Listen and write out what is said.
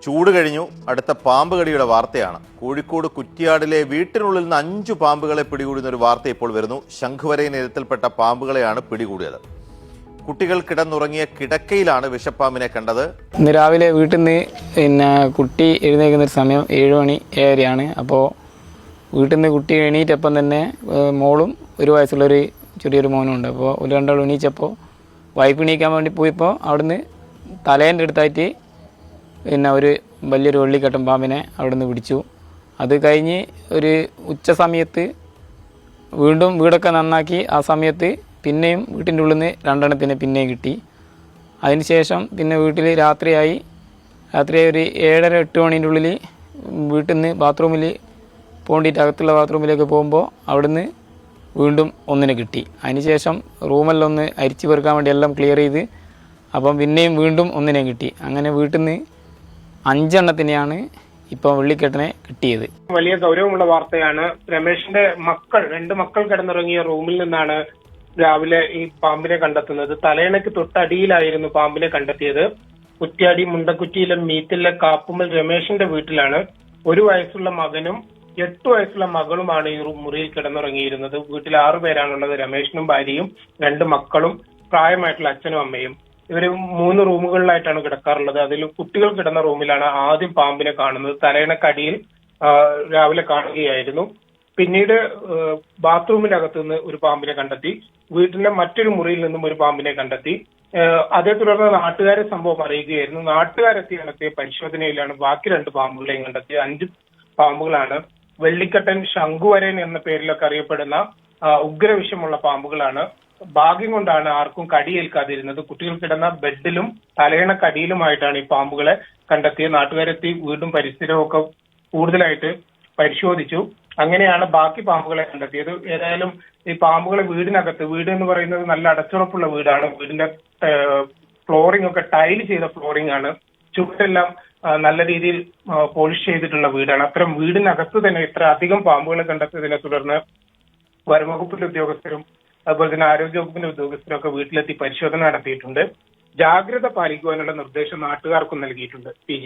ചൂട് കഴിഞ്ഞു, അടുത്ത പാമ്പ് കടിയുടെ വാർത്തയാണ്. കോഴിക്കോട് കുറ്റിയാടിലെ വീട്ടിനുള്ളിൽ നിന്ന് 5 പാമ്പുകളെ പിടികൂടുന്ന ഒരു വാർത്ത ഇപ്പോൾ വരുന്നു. ശംഖുവരയൻ ഇനത്തിൽപ്പെട്ട പാമ്പുകളെയാണ് പിടികൂടിയത്. കുട്ടികൾ കിടന്നുറങ്ങിയ കിടക്കയിലാണ് വിഷപ്പാമ്പിനെ കണ്ടത്. ഇന്ന് രാവിലെ വീട്ടിൽ നിന്ന് കുട്ടി എഴുന്നേൽക്കുന്ന ഒരു സമയം 7 മണി 7:30 അപ്പോൾ വീട്ടിൽ നിന്ന് കുട്ടി എണീറ്റപ്പം തന്നെ മോളും 1 വയസ്സുള്ളൊരു ചെറിയൊരു മോനും ഉണ്ട്. അപ്പോൾ ഒരു രണ്ടാളും എണീച്ചപ്പോൾ വൈഫ് എണീക്കാൻ വേണ്ടി പോയപ്പോൾ അവിടുന്ന് തലേൻ്റെ അടുത്തായിട്ട് ഒരു വലിയൊരു വെള്ളിക്കട്ടൻ പാമ്പിനെ അവിടുന്ന് പിടിച്ചു. അത് കഴിഞ്ഞ് ഒരു ഉച്ച സമയത്ത് വീണ്ടും വീടൊക്കെ നന്നാക്കി. ആ സമയത്ത് പിന്നെയും വീട്ടിൻ്റെ ഉള്ളിൽ നിന്ന് 2 എണ്ണത്തിനെ പിന്നെയും കിട്ടി. അതിന് ശേഷം പിന്നെ വീട്ടിൽ രാത്രിയായി ഒരു 7:30-8 മണീൻ്റെ ഉള്ളിൽ വീട്ടിൽ നിന്ന് ബാത്റൂമിൽ പോകേണ്ടിയിട്ട് അകത്തുള്ള ബാത്റൂമിലേക്ക് പോകുമ്പോൾ അവിടുന്ന് വീണ്ടും ഒന്നിനെ കിട്ടി. അതിന് ശേഷം റൂമെല്ലാം ഒന്ന് അരിച്ചു പെറുക്കാൻ വേണ്ടി എല്ലാം ക്ലിയർ ചെയ്ത് അപ്പം പിന്നെയും വീണ്ടും ഒന്നിനെ കിട്ടി. അങ്ങനെ വീട്ടിൽ നിന്ന് 5 എണ്ണത്തിനെയാണ് ഇപ്പം വെള്ളിക്കെട്ടനെ കിട്ടിയത്. വലിയ ഗൗരവമുള്ള വാർത്തയാണ്. രമേശിന്റെ 2 മക്കൾ കിടന്നിറങ്ങിയ റൂമിൽ നിന്നാണ് രാവിലെ ഈ പാമ്പിനെ കണ്ടെത്തുന്നത്. തലയണയ്ക്ക് തൊട്ടടിയിലായിരുന്നു പാമ്പിനെ കണ്ടെത്തിയത്. കുറ്റ്യാടി മുണ്ടക്കുറ്റിയിലെ മീത്തിലെ കാപ്പുമ്മൽ രമേശിന്റെ വീട്ടിലാണ്. 1 വയസ്സുള്ള മകനും 8 വയസ്സുള്ള മകളുമാണ് ഈ മുറിയിൽ കിടന്നുറങ്ങിയിരുന്നത്. വീട്ടിൽ 6 പേരാണുള്ളത്. രമേശിനും ഭാര്യയും 2 മക്കളും പ്രായമായിട്ടുള്ള അച്ഛനും അമ്മയും. ഇവര് 3 റൂമുകളിലായിട്ടാണ് കിടക്കാറുള്ളത്. അതിൽ കുട്ടികൾ കിടന്ന റൂമിലാണ് ആദ്യം പാമ്പിനെ കാണുന്നത്. തലയണക്കടിയിൽ രാവിലെ കാണുകയായിരുന്നു. പിന്നീട് ബാത്റൂമിന്റെ അകത്തു നിന്ന് ഒരു പാമ്പിനെ കണ്ടെത്തി. വീട്ടിന്റെ മറ്റൊരു മുറിയിൽ നിന്നും ഒരു പാമ്പിനെ കണ്ടെത്തി. അതേ തുടർന്ന് നാട്ടുകാരെ സംഭവം അറിയുകയായിരുന്നു. നാട്ടുകാരെത്തി നടത്തിയ പരിശോധനയിലാണ് ബാക്കി 2 പാമ്പുകളെയും കണ്ടെത്തിയത്. 5 പാമ്പുകളാണ്. വെള്ളിക്കട്ടൻ, ശംഖുവരയൻ എന്ന പേരിലൊക്കെ അറിയപ്പെടുന്ന ഉഗ്രവിഷമുള്ള പാമ്പുകളാണ്. ഭാഗ്യം കൊണ്ടാണ് ആർക്കും കടിയേൽക്കാതിരുന്നത്. കുട്ടികൾ കിടന്ന ബെഡിലും തലയണക്കടിയിലുമായിട്ടാണ് ഈ പാമ്പുകളെ കണ്ടെത്തിയത്. നാട്ടുകാരെത്തി വീണ്ടും പരിസരമൊക്കെ കൂടുതലായിട്ട് പരിശോധിച്ചു. അങ്ങനെയാണ് ബാക്കി പാമ്പുകളെ കണ്ടെത്തിയത്. ഏതായാലും ഈ പാമ്പുകളെ വീട് എന്ന് പറയുന്നത് നല്ല അടച്ചുറപ്പുള്ള വീടാണ്. വീടിന്റെ ഫ്ലോറിംഗ് ഒക്കെ ടൈൽ ചെയ്ത ഫ്ലോറിംഗ് ആണ്. ചുവരെല്ലാം നല്ല രീതിയിൽ പോളിഷ് ചെയ്തിട്ടുള്ള വീടാണ്. അത്തരം വീടിനകത്ത് തന്നെ ഇത്ര അധികം പാമ്പുകളെ കണ്ടെത്തിയതിനെ തുടർന്ന് വനംവകുപ്പിന്റെ ഉദ്യോഗസ്ഥരും അതുപോലെ തന്നെ ആരോഗ്യവകുപ്പിന്റെ ഉദ്യോഗസ്ഥരൊക്കെ വീട്ടിലെത്തി പരിശോധന നടത്തിയിട്ടുണ്ട്. ജാഗ്രത പാലിക്കുവാനുള്ള നിർദ്ദേശം നാട്ടുകാർക്കും നൽകിയിട്ടുണ്ട്. PG